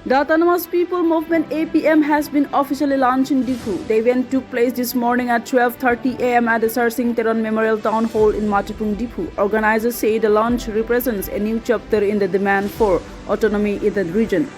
The Autonomous People Movement APM has been officially launched in Difu. The event took place this morning at 12:30 a.m. at the Sir Singh Theron Memorial Town Hall in Matipung, Difu. Organizers say the launch represents a new chapter in the demand for autonomy in the region.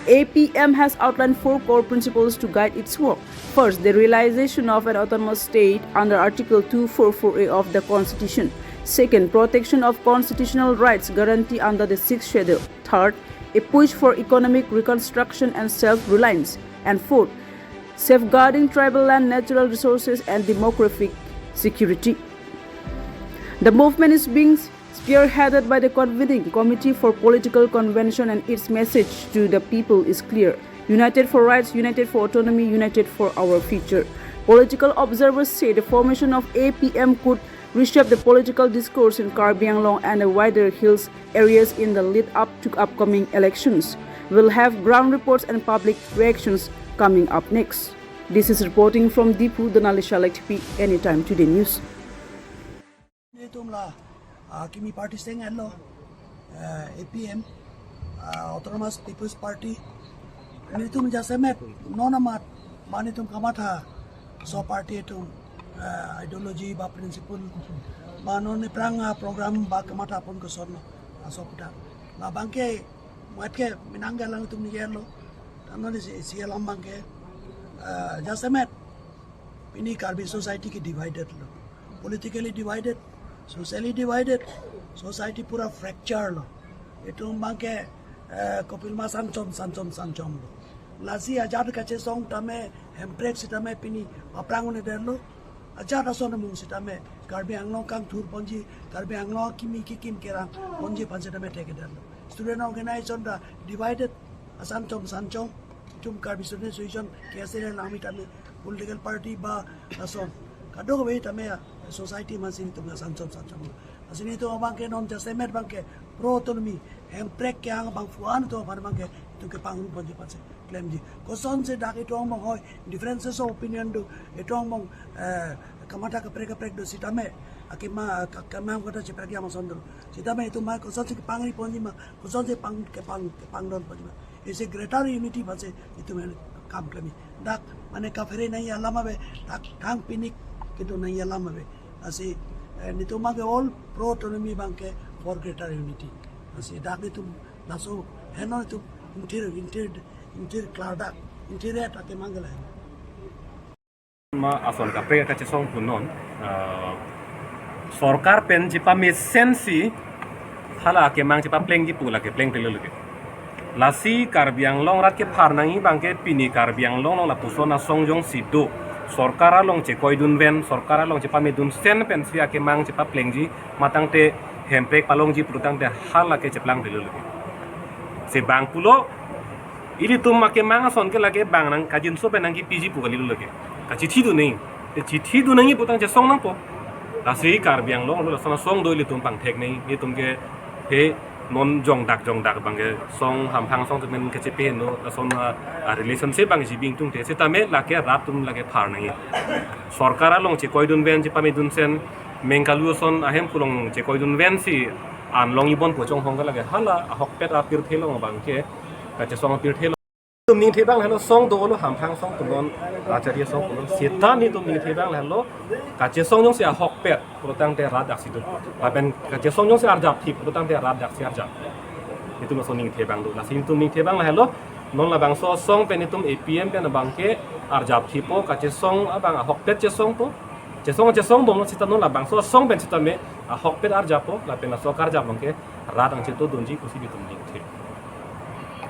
APM has outlined 4 core principles to guide its work. First, the realization of an autonomous state under Article 244A of the Constitution. Second, protection of constitutional rights guaranteed under the 6th Schedule. Third, a push for economic reconstruction and self-reliance. And fourth, safeguarding tribal land, natural resources, and demographic security. The movement is being spearheaded by the Convening Committee for Political Convention, and its message to the people is clear: united for rights, united for autonomy, united for our future. Political observers say the formation of APM could reshape the political discourse in Karbi Anglong and the wider hills areas in the lead up to upcoming elections. We'll have ground reports and public reactions coming up next. This is reporting from Dipu, Donalisha Lektipi, Anytime Today News. Kimi Party Sting Hello, APM, Autonomous People's Party, and itum jasemet nonamat manitum kamata so party itum ideology ba principle manon ni prang program ba kamata pon ko sorno aso puta na bangke matke minanggalang itum ni yelo tano ni sialam bangke jasemet ini Karbi society ki divided lo, politically divided, socially divided, society pura fracture lo. Itu bangke kopilma sancom lo. Lasi ajar kace song tame hemprek sitame pini aprangun ederlo. Ajar ason mung sitame Karbi Anglong kang tur ponji Karbi Anglong kimi kikim kerang ponji panse tame take ederlo. Student organization da divided sancom tum Karbi student association kesere nami tame political party ba ason kadog we tame society masin tum sancom asini to bangke non jasemet bangke pro autonomy hemprek yang bang fuan to par bangke tu ke pangun ponji panse claim ji koson se dak itu mong hoy differences of opinion do itu mong kamata ka prek do sitame akima kamam kata ceprak yang sondro sitame itu ma koson se pangri ponji ma koson se pang don ponji ma is a greater unity panse itu men kam klami dak mane ka fere nahi alama be dak kang pinik kitu nahi alama be asi nito ma ke all pro autonomy bangke for greater unity asi dak itu naso heno itu inter klada interior ate mangala ma ason ka pre ka chesong punon sorkar pen jipa me sensi hala ke mang jipa pleng ji pula ke pleng tele luge lasi Karbi Anglong rat ke pharnangi bangke pini Karbi Anglong la pusona songjong sido sorkara long che koidun ven sorkara long jipa me dun sen pen sia ke mang jipa pleng ji matang te hempek palong ji prutang te hala ke cheplang tele luge se bang pulo ini tuh makin manga son ke lagi bang nang kajin so penang ki PG pu kali lagi kaci thidu nei te thidu nei putang je song nang po asri Karbi Anglong lo sana song doi li tum pang thek nei ni tum ke he non jong dak bang ke song ham phang song men ke che pe no son relationship bang ji bing tung te se tame lake rap tum lake phar nei sarkar long che koidun ven ji pami dun sen mengkalu son ahem pulong che koidun ven si an long ibon po chong hong ka lage hala hok pet a pir thelong bang ke kaca song pir thelo tum ning thebang halo song do lo ham phang song tum acharya song tum setan ni tum ning thebang halo kaca song jong sia hok pet protang te ra dak situ aben kaca song jong sia arjap thi protang te ra dak sia arjap itu ma song ning thebang do la sin tum ning thebang halo non la bang so song pen tum APM pen bang ke arjap thi po kaca song abang hok pet che song po che song dong sita non la bang so song ben sita me hok pet arjap po la pen so karjap bang ke ra dang che to donji kusi bi tum ning the